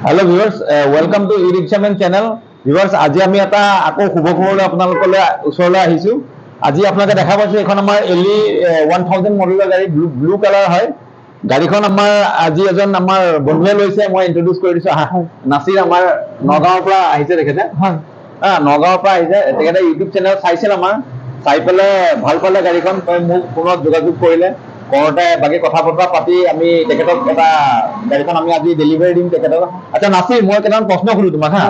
Hello viewers, welcome to e-rickshaman channel. Viewers, আজি আমি এটা আকৌ শুভ খবৰলৈ আপোনালোকলৈ ওচৰলৈ আহিছো। আজি আপোনালোকে দেখা পাইছে এখন আমাৰ এলি 1000 মডেলৰ গাড়ী ব্লু কালাৰ হয়। গাড়ীখন আমাৰ আজি এজন আমাৰ বন্ধুৱে লৈছে, মই ইন্ট্ৰোডিউস কৰি দিছো। নাছিৰ আমাৰ নগাঁৱৰ পৰা আহিছে তেখেতে। হয়। নগাঁৱৰ পৰা আহিছে, তেখেতে ইউটিউব চেনেল চাইছিল আমাৰ, চাই পেলাই ভাল পালে গাড়ীখন, মোক ফোনত যোগাযোগ কৰিলে। কৰতে বাকি কথা বতৰা পাতি আমি তেখেতক এটা গাড়ীখন আমি আজি ডেলিভাৰী দিম তেখেতক। আচ্ছা নাছিৰ, মই কেইটামান প্ৰশ্ন সুধো তোমাক হা।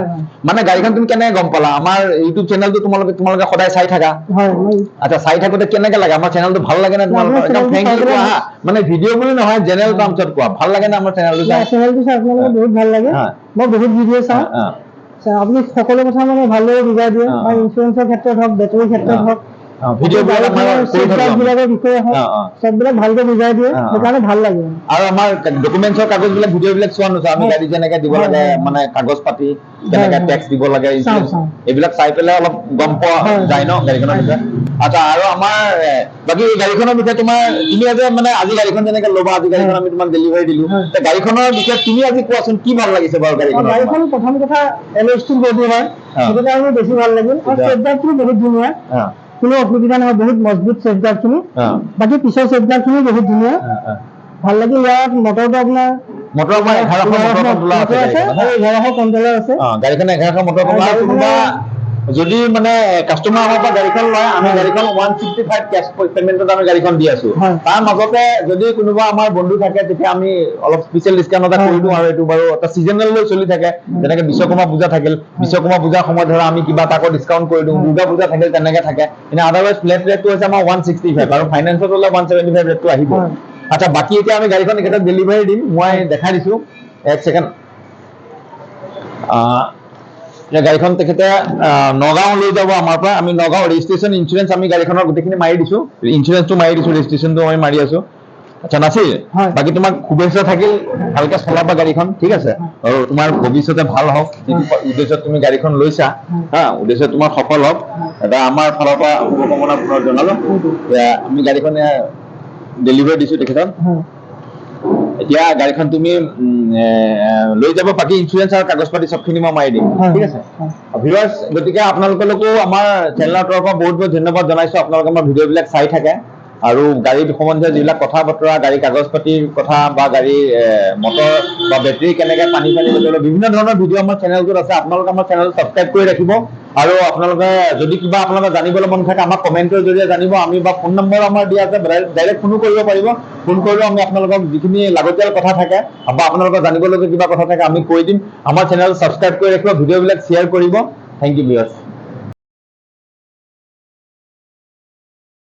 মানে গাড়ীখন তুমি কেনেকৈ গম পালা? আমাৰ ইউটিউব চেনেলটো তোমালোকে সদায় চাই থাকা? হয়। আচ্ছা, চাই থাকোতে কেনেকৈ লাগে? আমাৰ চেনেলটো ভাল লাগে না তোমালোকৰ? একদম ফ্ৰেঙ্কলি কোৱা হা, মানে ভিডিঅ' বুলি নহয়, জেনেৰেল টাৰ্মছত কোৱা, ভাল লাগে না আমাৰ চেনেলটো চাই? চেনেলটো চাই আপোনালোকে বহুত ভাল লাগে। মই বহুত ভিডিঅ' চাওঁ। আপুনি সকলো কথা মানে ভালদৰে বুজাই দিয়ে, বা ইঞ্চুৰেঞ্চৰ ক্ষেত্ৰত হওক, বেটাৰীৰ ক্ষেত্ৰত হওক, ভিডিঅ'বিলাকৰ বিষয়ে হওক, সববিলাক ভালকৈ বুজাই দিয়ে, সেইকাৰণে ভাল লাগে। আৰু আমাৰ ডকুমেন্টছৰ কাগজবিলাক ভিডিঅ'বিলাক চোৱা নোচোৱা? আমি গাড়ী যেনেকৈ দিব লাগে, মানে কাগজ পাতি কেনেকৈ টেক্স দিব লাগে, ইঞ্চুৰেঞ্চ, এইবিলাক চাই পেলাই অলপ গম পোৱা যায় ন গাড়ীখনৰ বিষয়ে? আচ্ছা, আৰু আমাৰ বাকী গাড়ীখনৰ বিষয়ে তোমাৰ, তুমি আজি মানে আজি গাড়ীখন যেনেকৈ ল'বা, আজি গাড়ীখন আমি তোমাক ডেলিভাৰী দিলো, গাড়ীখনৰ বিষয়ে তুমি আজি কোৱাচোন, কি ভাল লাগিছে বাৰু গাড়ীখন? গাড়ীখন প্ৰথম কথা এল'ষ্টিল বডি হয়, সেইটো কাৰণে বেছি ভাল লাগিল। আৰু চেফগাৰ্ডখিনি বহুত ধুনীয়া, কোনো অসুবিধা নহয়, বহুত মজবুত চেফগাৰ্ডখিনি। বাকী পিছৰ চেফগাৰ্ডখিনি বহুত ধুনীয়া, ভাল লাগিল। ইয়াত মটৰটো আপোনাৰ মটৰ আমাৰ 1100 কণ্ট্ৰলাৰ আছে। গাড়ীখন 1100 মটৰ কণ্ট্ৰলাৰ। কোনোবা যদি মানে কাস্টমাৰ আমাৰ পৰা গাড়ীখন লয়, আমি গাড়ীখন 165 কেছ পেমেন্টত আমি গাড়ীখন দি আছো। তাৰ মাজতে যদি কোনোবা আমাৰ বন্ধু থাকে, তেতিয়া আমি অলপ স্পেচিয়েল ডিসকাউন্ট এটা কৰি দিওঁ। আৰু এইটো বাৰু এটা সিজনেল লৈ চলি থাকে, যেনেকৈ বিশ্বকৰ্মা পূজা থাকিল, বিশ্বকৰ্মা পূজাৰ সময়ত ধৰা আমি কিবা এটা ডিসকাউন্ট কৰি দিওঁ, দুৰ্গা পূজা থাকিল তেনেকৈ থাকে। কিন্তু আদাৰৱাইজ ফ্লেট ৰেটটো হৈছে আমাৰ 165, আৰু ফাইনেন্সত হ'লে 175 ৰেটটো আহিব। আচ্ছা, বাকি এতিয়া আমি গাড়ীখন একেটা ডেলিভাৰী দিম, মই দেখাই দিছো, এক সেকেন্ড। গাড়ীখন তেখেতে নগাঁও লৈ যাব আমাৰ পৰা। আমি নগাঁও ৰেজিষ্ট্ৰেশ্যন ইঞ্চুৰেঞ্চ আমি গাড়ীখনৰ গোটেইখিনি মাৰি দিছো, ইঞ্চুৰেঞ্চটো মাৰি দিছো, ৰেজিষ্ট্ৰেশ্যনটো আমি মাৰি আছো। আচ্ছা নাছিৰ, বাকী তোমাক শুভেচ্ছা থাকিল, ভালকে চলাবা গাড়ীখন, ঠিক আছে? আৰু তোমাৰ ভৱিষ্যতে ভাল হওক, যিটো উদ্দেশ্যত তুমি গাড়ীখন লৈছা, উদ্দেশ্য তোমাৰ সফল হওক, এটা আমাৰ ফালৰ পৰা শুভকামনা পুনৰ জনালো। আমি গাড়ীখন ডেলিভাৰী দিছো তেখেতক। এতিয়া গাড়ীখন তুমি লৈ যাব, বাকি ইঞ্চুৰেঞ্চ আৰু কাগজ পাতি সবখিনি মই মাৰি দিম, ঠিক আছে? ভিউৱাৰ্ছ, গতিকে আপোনালোকলৈকো আমাৰ চেনেলৰ তৰফৰ পৰা বহুত বহুত ধন্যবাদ জনাইছো। আপোনালোকে আমাৰ ভিডিঅ'বিলাক চাই থাকে, আৰু গাড়ী সম্বন্ধীয় যিবিলাক কথা বতৰা, গাড়ী কাগজ পাতিৰ কথা, বা গাড়ীৰ মটৰ বা বেটাৰী কেনেকৈ পানী বদলে, বিভিন্ন ধৰণৰ ভিডিঅ' আমাৰ চেনেলটোত আছে। আপোনালোকে আমাৰ চেনেলটো ছাবস্ক্ৰাইব কৰি ৰাখিব। আৰু আপোনালোকে যদি কিবা আপোনালোকে জানিবলৈ মন থাকে, আমাক কমেণ্টৰ জৰিয়তে জানিব। আমি বা ফোন নম্বৰ আমাৰ দিয়া আছে, ডাইৰেক্ট ফোনো কৰিব পাৰিব। ফোন কৰিলেও আমি আপোনালোকক যিখিনি লাগতিয়াল কথা থাকে, বা আপোনালোকৰ জানিবলগীয়া কিবা কথা থাকে, আমি কৈ দিম। আমাৰ চেনেল ছাবস্ক্ৰাইব কৰি ৰাখিব, ভিডিঅ'বিলাক শ্বেয়াৰ কৰিব। Thank you viewers.